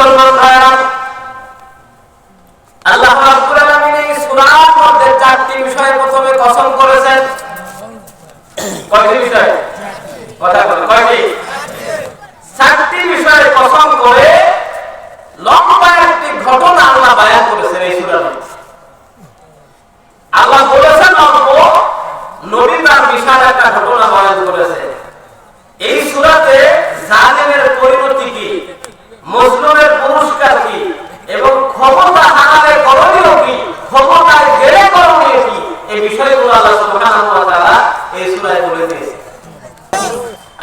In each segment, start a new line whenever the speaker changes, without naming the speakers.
মুসলমান ভাইরা, আল্লাহ রাব্বুল আলামিন এই সূরার মধ্যে চারটি বিষয়ে প্রথমে কসম করেছেন। কয়টি বিষয়? কথা বলেন, কয়টি? চারটি বিষয়ে কসম করে লম্বা একটি ঘটনা আল্লাহ বয়ান করেছেন এই সূরার মধ্যে। আল্লাহ বলেছেন নবী তার বিশাল একটা ঘটনা বয়ান করেছেন। এই সূরাতে জালিমের পরিণতি কি, মজলুমের পুরস্কার কি, এবং ক্ষমতা হারালে করণীয় কি, ক্ষমতায় গেলে করণীয় কি, এই বিষয়গুলো আল্লাহ সুবহানাহু ওয়া তাআলা এই সূরায় বলে দিয়েছেন।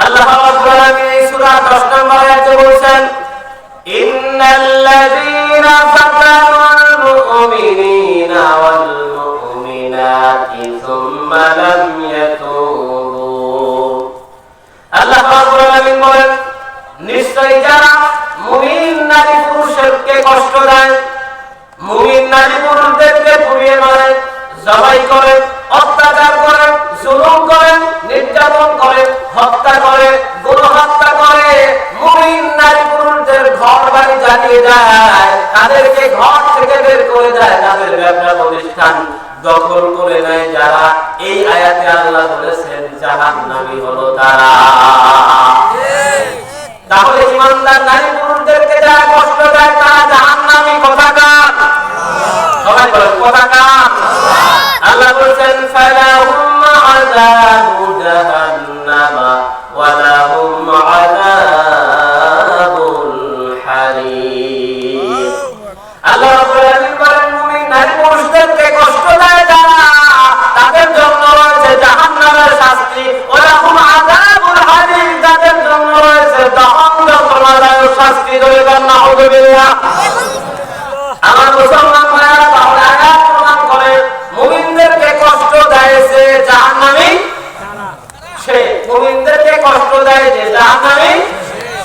আল্লাহ রাব্বুল আলামিন এই সূরা 10 নম্বর আয়াতে বলেছেন, ইন্নাল্লাযীনা ফাতানুল মুমিনিনা ওয়াল মুমিনাতি সুম্মা লাম ইয়াতুবু। আল্লাহ রাব্বুল আলামিন বলেন, নিশ্চয়ই যারা মুমিন নারী পুরুষকে কষ্ট দেয়, মুমিন নারী পুরুষদেরকে পুড়িয়ে মারে, জবাই করে, অত্যাচার করে, জুলুম করে, নির্যাতন করে, হত্যা করে, গণহত্যা করে, মুমিন নারী পুরুষদের ঘর বাড়ি জ্বালিয়ে দেয়, তাদেরকে ঘর থেকে বের করে দেয়, তাদের ব্যবসা প্রতিষ্ঠান দখল করে নেয় যারা, এই আয়াতে আল্লাহ বলেছেন জাহান্নামী হলো তারা। তাহলে ইমানদার নারী পুরুষদেরকে যারা কষ্ট দেয় তারা জাহান্নামী। কোথাকার? সবাই বলেন কোথাকার? আল্লাহ বলেছেন ফালাহুম আযাবু জাহান্নাম ওয়া লাহুম আযাবুল হারিক। আল্লাহ রাব্বুল আলামিন বলেন মুমিন নারী পুরুষদেরকে কষ্ট দেয় যারা, তাদের জন্য রয়েছে জাহান্নামের শাস্তি, ওয়া লাহুম আযাবুল হারিক, তাদের জন্য রয়েছে দহন যন্ত্রণাদায়ক শাস্তি। ধরে বলেন নাউযুবিল্লাহ। আমার মুসলমান ভাইরা, তাহলে আয়াত প্রমাণ করে মুমিনদেরকে কষ্ট দেয় যে জাহান্নামী, সে মুমিনদেরকে কষ্ট দেয় যে জাহান্নামী,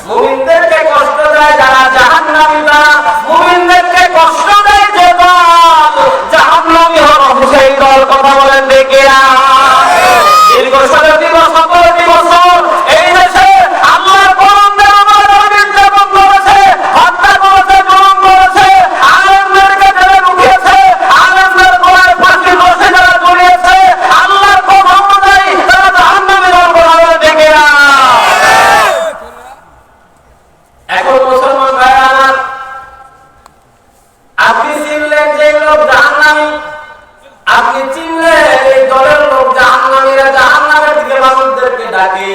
মুমিনদেরকে কষ্ট দেয় যারা জাহান্নামী, তারা মুমিনদেরকে কষ্ট দেয় যে দল জাহান্নামী হলো সেই দল। কথা বলেন দেখে দীর্ঘ 17 বছর এই দেশে আল্লাহর গোলামদের আমার নবী নির্যাতন করেছে, হত্যা করেছে, জুলুম করেছে, আলেমদেরকে জেলে ঢুকিয়েছে, আলেমদের গলায় ফাঁসি রশি যারা ঝুলিয়েছে, আল্লাহর কথা অনুযায়ী তারা জাহান্নামী দল। কথা বলেন দেখে এখন মুসলমান ভাইরা আমার, আপনি চিনলেন যে লোক জাহান্নামী, আপনি চিনলেন এই দলের লোক জাহান্নামীরা জাহান্নামের দিকে মানুষদেরকে ডাকে।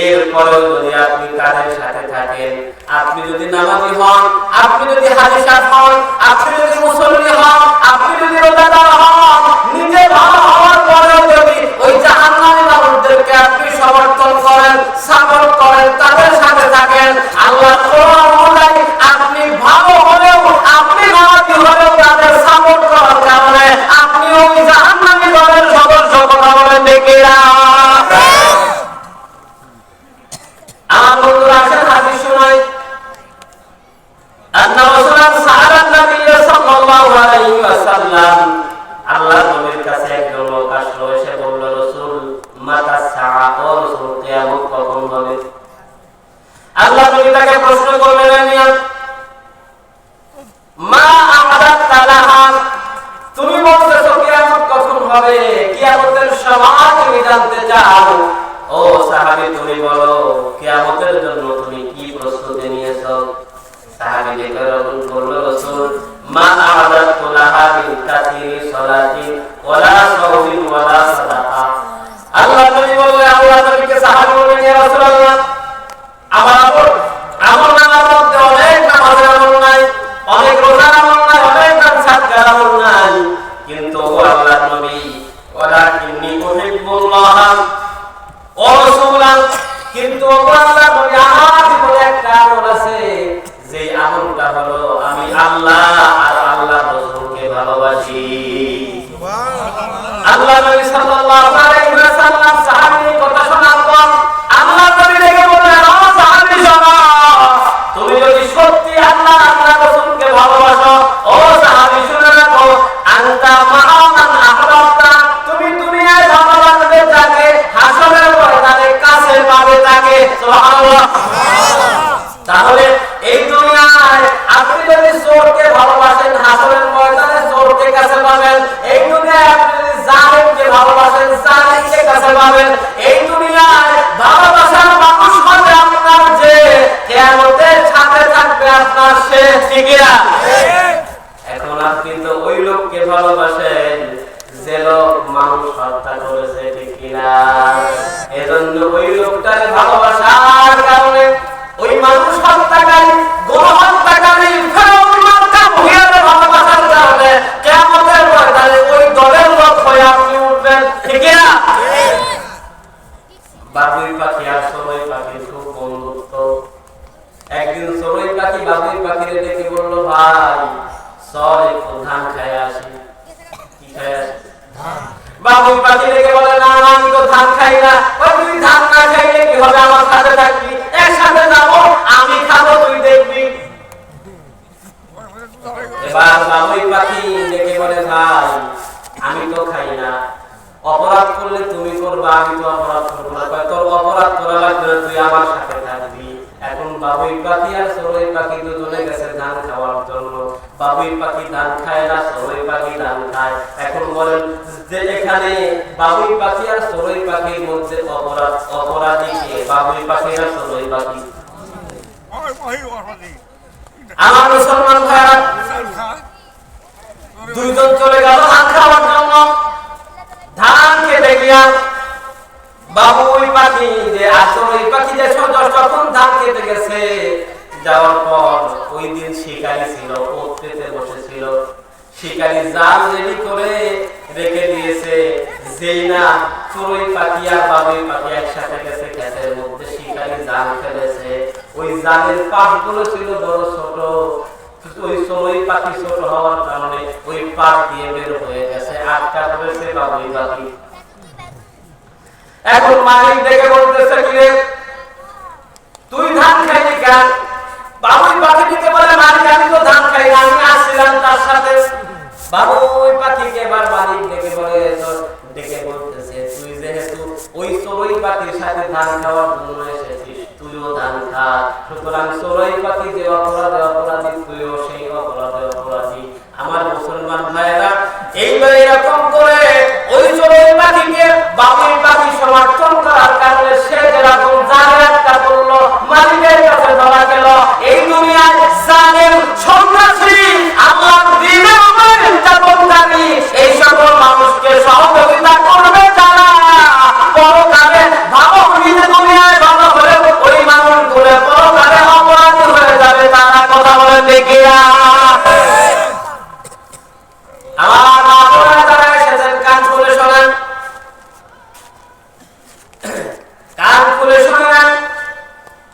এরপরেও যদি আপনি কাজের সাথে থাকেন, আপনি যদি নামাজি হন, আপনি যদি হাজী সাহেব হন, আপনি যদি মুসল্লি হন, আপনি যদি রোজাদার হন, নিজে ভালো হওয়ার পরেও যদি ওই জাহান্নামী মানুষদেরকে আপনি সমর্থন করেন, সাপোর্ট করেন, তাদের সাথে থাকেন, আল্লাহ কোরআন অনুযায়ী আপনি ভালো হলেও, আপনি নামাজি হলেও তাদের সাপোর্ট করার কারণে আপনি ওই জাহান্নামী দলের সদস্য। কথা বলেন দেখে আমার বন্ধুরা আসেন হাদিস শোনাই। আন্না রাসূলুল্লাহ সাল্লাল্লাহু আলাইহি ওয়াসাল্লাম, আল্লাহর নবীর কাছে একজন লোক আসলো, এসে বলল, রাসূল মাতা সাআ, ও রাসূল কিয়ামত কখন হবে? আল্লাহ নবী তাকে প্রশ্ন করলেন, মা আমাদাত তালাহা, তুমি বলতেছো কিয়ামত কখন হবে, কিয়ামতের সময় তুমি জানতে চাও। ও সাহাবী, তুমি বলো কিয়ামতের জন্য তুমি কি প্রস্তুতি নিয়েছো? সাহাবী বলল, রাসূল মা আ'আদাতু লাহা বিল কাসিরি সালাতি ওয়ালা সাওমিন ওয়ালা সাদাকা। আল্লাহ নবী বললেন, আল্লাহ নবীকে সাহাবী বললেন, ইয়া রাসূলুল্লাহ, আমার নামার মধ্যে অনেক নামাজের আমল নাই, অনেক রোজার আমল নাই, অনেক দান সাদকার আমল নাই, কিন্তু আল্লাহ নবী ওয়ালাকিন্নী উহিব্বুল্লাহ ও রাসূলুল্লাহ, কিন্তু আল্লাহ নবী আমার জীবনে একটা আমল আছে, যে আমলটা হলো আমি আল্লাহ আর আল্লাহর রাসূলকে ভালোবাসি। সুবহানাল্লাহ। আল্লাহ নবী সাল্লাল্লাহু আলাইহি ওয়াসাল্লাম সাহাবীর কথা শোনার পর আল্লাহ নবী রেগে যদি চোরকে ভালোবাসেন হাসরের ময়দানে চোরকে কাছে পাবেন। এই দুনিয়ায় আপনি যদি জালেমকে ভালোবাসেন জালেমকে কাছে পাবেন। এই দুনিয়ায় ভালোবাসার মানুষ হবে আপনার যে কিয়ামতের সাথে থাকবে আপনার সে। ঠিক না? এখন আপনি তো ওই লোককে ভালোবাসেন যে লোক মানুষ হত্যা করেছে। ঠিক কিনা? এজন্য ওই লোকটাকে ভালোবাসার কারণে ওই মানুষ হত্যাকারী গণহত্যাকারী ফেরাউন মার্কা মহিলাদের ভালোবাসার কারণে কিয়ামতের ময়দানে ওই দলের লোক হয়ে আপনি উঠবেন। ঠিক না? বাবুই পাখি আর চড়ুই পাখির খুব বন্ধুত্ব। একদিন চড়ুই পাখি বাবুই পাখিরে ডেকে বলল, ভাই চল একটু ধান খাই আসি। কি খাই আসি? বাবুই পাখি ডেকে বলে, না আমি তো ধান খাই না। তুই ধান না খাইলে কি হবে, আমার সাথে থাকবি, একসাথে যাবো, আমি খাবো তুই দেখবি। এবার বাবুই পাখি ডেকে বলে, ভাই আমি তো খাই না, অপরাধ করলে তুমি করবা, আমি তো অপরাধ করবো না। তোর অপরাধ করা লাগবে না, তুই আমার সাথে থাকবি। এখন বাবুই পাখি আর চড়ুই পাখি দুজনে গেছে ধান খাওয়ার জন্য। বাবুই পাখি ধান খায় না, চড়ুই পাখি ধান খায়। এখন বলেন যে এখানে বাবুই পাখি আর চড়ুই পাখির মধ্যে অপরাধী কে, বাবুই পাখি না চড়ুই পাখি? আমার মুসলমান ভাইরা দুইজন চলে গেল ধান খাওয়ার জন্য। ধান খেতে গিয়া বাবুই পাখি যে চড়ুই পাখি যে যখন ধান খেতে গেছে, যাওয়ার পর ওই দিন শিকারি ছিল, পড়তে বসেছিল। শিকারি জাল রেডি করে রেখে দিয়েছে। যেই না চড়ুই পাখি আর বাবুই পাখি একসাথে গেছে ক্ষেতের মধ্যে, শিকারি জাল ফেলেছে। ওই জালের পাশগুলো ছিল বড় ছোট। ওই চড়ুই পাখি ছোট হওয়ার কারণে ওই পাশ দিয়ে বের হয়ে গেছে, আটকা পড়েছে বাবুই পাখি। এখন মালিক দেখে বলতেছে, কিরে তুই ধান খাইলি কেন? বাবুই পাখিকে বলে, মালিক আমি তো ধান খাই না, আমি আসছিলাম তার সাথে। বাবুই পাখিকে এবার মালিক ডেকে বলতেছে, তুই যেহেতু ওই চড়ুই পাখির সাথে ধান খাওয়ার জন্য এসেছিস, তুইও ধান খা। সুতরাং চড়ুই পাখি যে অপরাধী তুইও সেই অপরাধী। আমার মুসলমান ভাইয়েরা, এইবার এরকম করে ওই চড়ুই পাখিকে বাবুই পাখি সমর্থন করার কারণে সে যেরকম জালের একটা করলো, মালিকের কাছে ধরা গেল। এই দুনিয়ায় জালেম, সন্ত্রাসী, আল্লাহর দ্বীনের উপর নির্যাতনকারী এই সকল মানুষকে সহযোগিতা করবে যারা, পরকালে ভালো নিজে দুনিয়ায় ভালো হলে ওই মানুষগুলো পরকালে অপরাধী হয়ে যাবে তারা। কথা বলে দেখিয়া আমার আপনারা যারা এসেছেন কান খুলে শোনেন, কান খুলে শোনেন।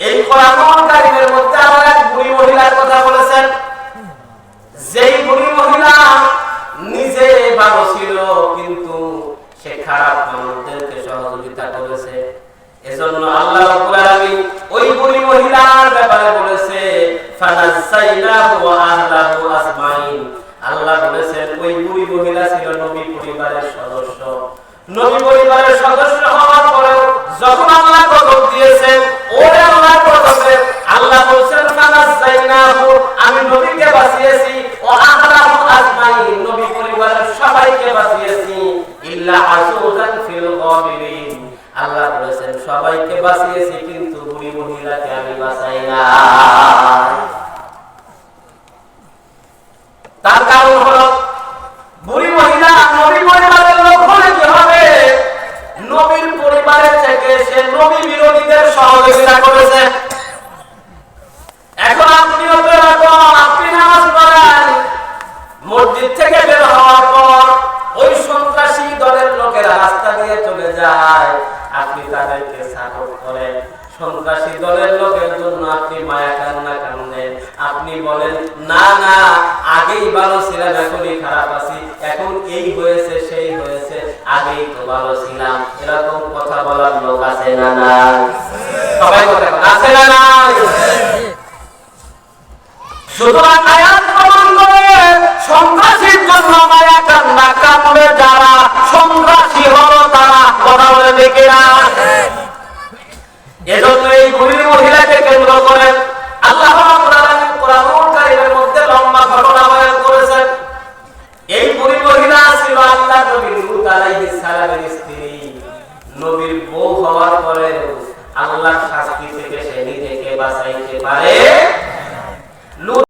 এই কোরআনুল কারীমের মধ্যে আল্লাহ এক বুড়ি মহিলার কথা বলেছেন। যেই বুড়ি মহিলা নিজে ভালো ছিল কিন্তু সে খারাপ মানুষদেরকে সহযোগিতা করেছে। এজন্য আল্লাহ রাব্বুল আলামিন ওই বুড়ি মহিলার ব্যাপারে বলেছে, ফানাসাইনাহু ওয়া আহলাহু আজমাইন। আল্লাহ বলেছেন ওই বুড়ি মহিলা ছিল নবী পরিবারের সদস্য। নবী পরিবারের সদস্য হওয়ার পরেও যখন আল্লাহ গজব দিয়েছেন, ওরে আল্লাহ গজবে আল্লাহ বলেছেন ফানাসাইনাহু, আমি নবীকে বাঁচিয়েছি, ওয়া আহলাহু আজমাইন, নবী পরিবারের সবাইকে বাঁচিয়েছি, ইল্লা আজওজান ফিল গাবিরিন। আল্লাহ বলেছেন সবাইকে বাঁচিয়েছি কিন্তু বুড়ি মহিলাকে আমি বাঁচাই না। তার কারণ হলো বুড়ি মহিলা নবী পরিবারের লোক হলে কি হবে, নবীর পরিবারের থেকে সে নবী বিরোধীদের সহযোগিতা করেছে। এখন আপনিও তো এরকম, আপনি নামাজ পড়েন, মসজিদ থেকে বের হওয়ার পর ওই সন্ত্রাসী দলের লোকেরা রাস্তা দিয়ে চলে যায়, আপনি তাদেরকে সাপোর্ট করেন। সন্ত্রাসী দলের লোকের জন্য আপনি মায়া কান্না কান্দেন, আপনি বলেন না না আগেই ভালো ছিলাম, এখনই খারাপ আছি, এখন এই হয়েছে সেই হয়েছে, আগেই তো ভালো ছিলাম। এরকম কথা বলার লোক আছে না নাই? সবাই কথা আছে না নাই? সুতরাং আয়াত প্রমাণ করে সন্ত্রাসীর জন্য মায়া কান্না কাঁদবে যারা, সন্ত্রাসী হলো তারা। কথা বলে দেখেরা, এজন্য এই বুড়ি মহিলাকে কেন্দ্র করে আল্লাহ রাব্বুল আলামিন কোরআনুল কারীমের মধ্যে নবীর স্ত্রী, নবীর বউ হওয়ার পরে আল্লাহর শাস্তি থেকে সে নিজেকে বাঁচাইতে পারে।